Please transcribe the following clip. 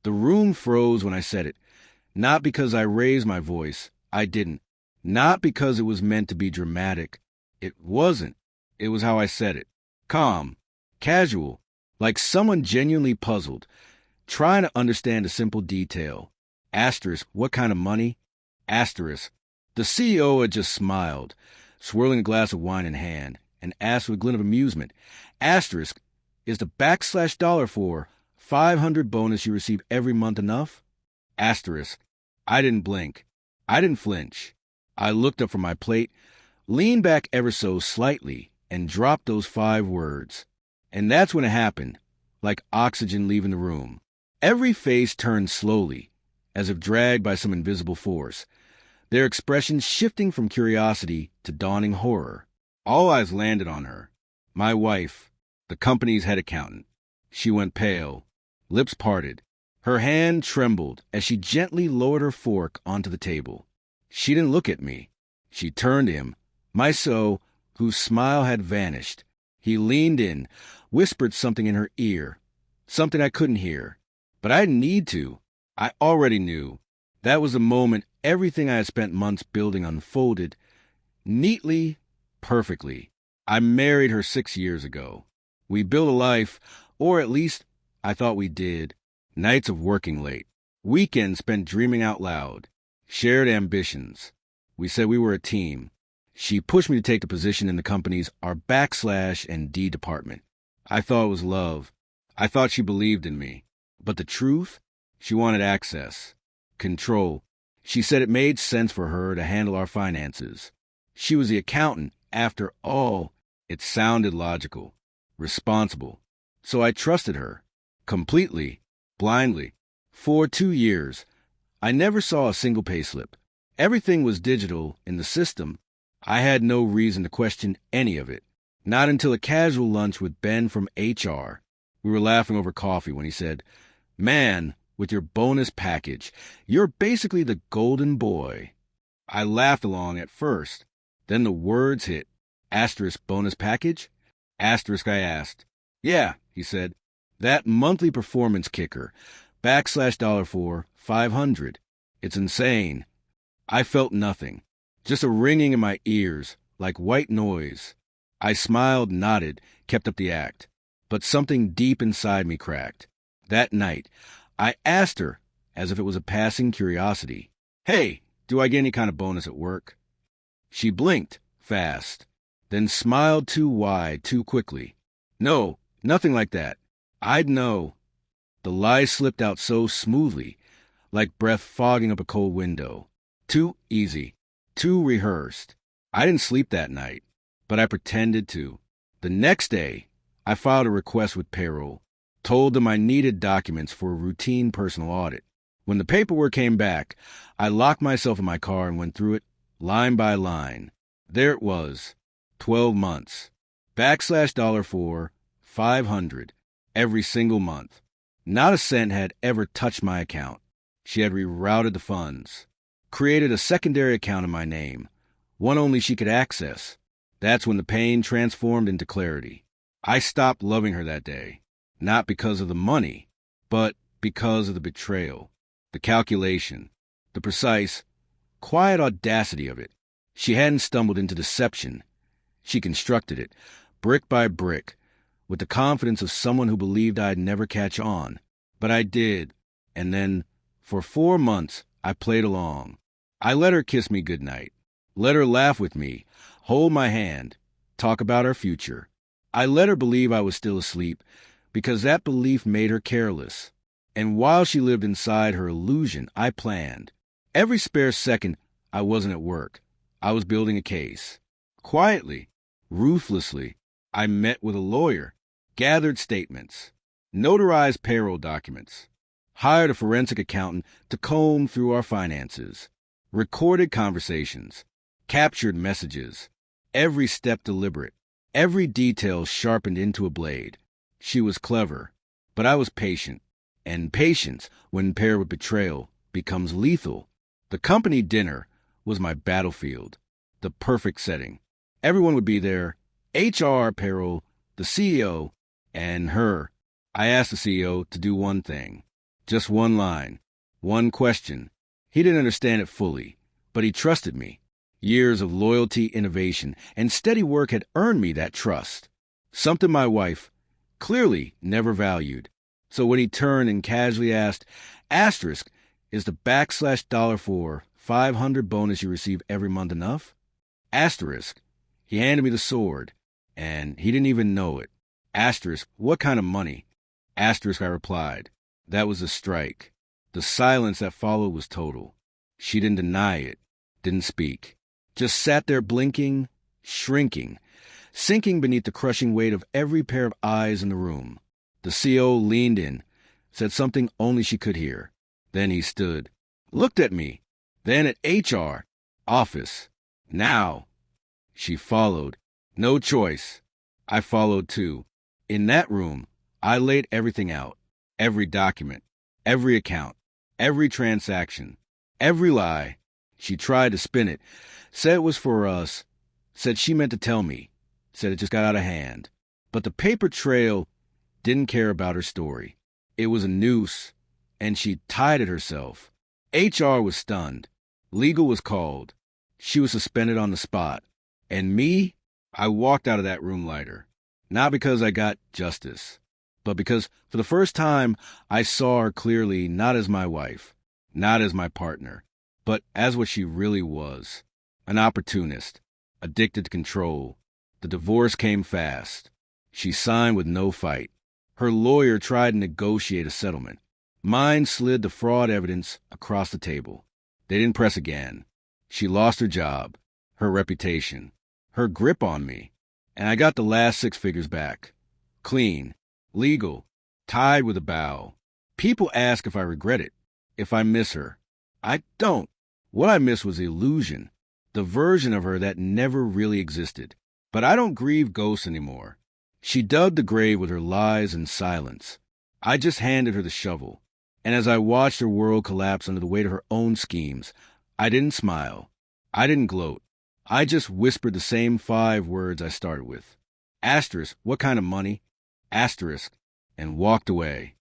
The room froze when I said it. Not because I raised my voice. I didn't. Not because it was meant to be dramatic. It wasn't. It was how I said it. Calm. Casual. Like someone genuinely puzzled. Trying to understand a simple detail. Asterisk, what kind of money? Asterisk. The CEO had just smiled, swirling a glass of wine in hand, and asked with a glint of amusement. Asterisk, is the /$ for 500 bonus you receive every month enough? Asterisk. I didn't blink. I didn't flinch. I looked up from my plate, leaned back ever so slightly, and dropped those 5 words. And that's when it happened, like oxygen leaving the room. Every face turned slowly, as if dragged by some invisible force, their expressions shifting from curiosity to dawning horror. All eyes landed on her. My wife, the company's head accountant. She went pale, lips parted. Her hand trembled as she gently lowered her fork onto the table. She didn't look at me. She turned to him, my so, whose smile had vanished. He leaned in, whispered something in her ear, something I couldn't hear. But I didn't need to. I already knew. That was the moment everything I had spent months building unfolded, neatly, perfectly. I married her 6 years ago. We built a life, or at least I thought we did. Nights of working late. Weekends spent dreaming out loud. Shared ambitions. We said we were a team. She pushed me to take the position in the company's R/&D department. I thought it was love. I thought she believed in me. But the truth? She wanted access. Control. She said it made sense for her to handle our finances. She was the accountant. After all, it sounded logical. Responsible. So I trusted her. Completely. Blindly. For 2 years, I never saw a single payslip. Everything was digital in the system. I had no reason to question any of it. Not until a casual lunch with Ben from HR. We were laughing over coffee when he said, "Man, with your bonus package, you're basically the golden boy." I laughed along at first. Then the words hit. Asterisk bonus package? Asterisk, I asked. "Yeah," he said. "That monthly performance kicker. /$ for 500. It's insane." I felt nothing. Just a ringing in my ears, like white noise. I smiled, nodded, kept up the act. But something deep inside me cracked. That night, I asked her, as if it was a passing curiosity, "Hey, do I get any kind of bonus at work?" She blinked, fast, then smiled too wide, too quickly. "No, nothing like that. I'd know." The lie slipped out so smoothly, like breath fogging up a cold window. Too easy, too rehearsed. I didn't sleep that night, but I pretended to. The next day, I filed a request with payroll, told them I needed documents for a routine personal audit. When the paperwork came back, I locked myself in my car and went through it, line by line. There it was, 12 months. /$ for 500 every single month. Not a cent had ever touched my account. She had rerouted the funds, created a secondary account in my name, one only she could access. That's when the pain transformed into clarity. I stopped loving her that day, not because of the money, but because of the betrayal, the calculation, the precise, quiet audacity of it. She hadn't stumbled into deception. She constructed it, brick by brick, with the confidence of someone who believed I'd never catch on. But I did, and then, for 4 months, I played along. I let her kiss me goodnight, let her laugh with me, hold my hand, talk about our future. I let her believe I was still asleep, because that belief made her careless. And while she lived inside her illusion, I planned. Every spare second, I wasn't at work. I was building a case. Quietly, ruthlessly, I met with a lawyer, gathered statements, notarized payroll documents, hired a forensic accountant to comb through our finances, recorded conversations, captured messages, every step deliberate, every detail sharpened into a blade. She was clever, but I was patient, and patience, when paired with betrayal, becomes lethal. The company dinner was my battlefield, the perfect setting. Everyone would be there, HR, payroll, the CEO, and her. I asked the CEO to do one thing, Just one line. One question. He didn't understand it fully, but he trusted me. Years of loyalty, innovation, and steady work had earned me that trust. Something my wife clearly never valued. So when he turned and casually asked, asterisk, is the /$ for 500 bonus you receive every month enough? Asterisk. He handed me the sword, and he didn't even know it. Asterisk, what kind of money? Asterisk, I replied. That was a strike. The silence that followed was total. She didn't deny it, didn't speak. Just sat there blinking, shrinking, sinking beneath the crushing weight of every pair of eyes in the room. The CO leaned in, said something only she could hear. Then he stood, looked at me, then at HR, office. Now. She followed. No choice. I followed too. In that room, I laid everything out. Every document, every account, every transaction, every lie. She tried to spin it, said it was for us, said she meant to tell me, said it just got out of hand. But the paper trail didn't care about her story. It was a noose, and she tied it herself. HR was stunned. Legal was called. She was suspended on the spot. And me, I walked out of that room lighter. Not because I got justice, but because for the first time I saw her clearly not as my wife, not as my partner, but as what she really was. An opportunist, addicted to control. The divorce came fast. She signed with no fight. Her lawyer tried to negotiate a settlement. Mine slid the fraud evidence across the table. They didn't press again. She lost her job, her reputation, her grip on me, and I got the last 6 figures back. Clean, legal, tied with a bow. People ask if I regret it, if I miss her. I don't. What I miss was illusion, the version of her that never really existed. But I don't grieve ghosts anymore. She dug the grave with her lies and silence. I just handed her the shovel. And as I watched her world collapse under the weight of her own schemes, I didn't smile. I didn't gloat. I just whispered the same 5 words I started with. Asterisk, what kind of money? Asterisk, and walked away.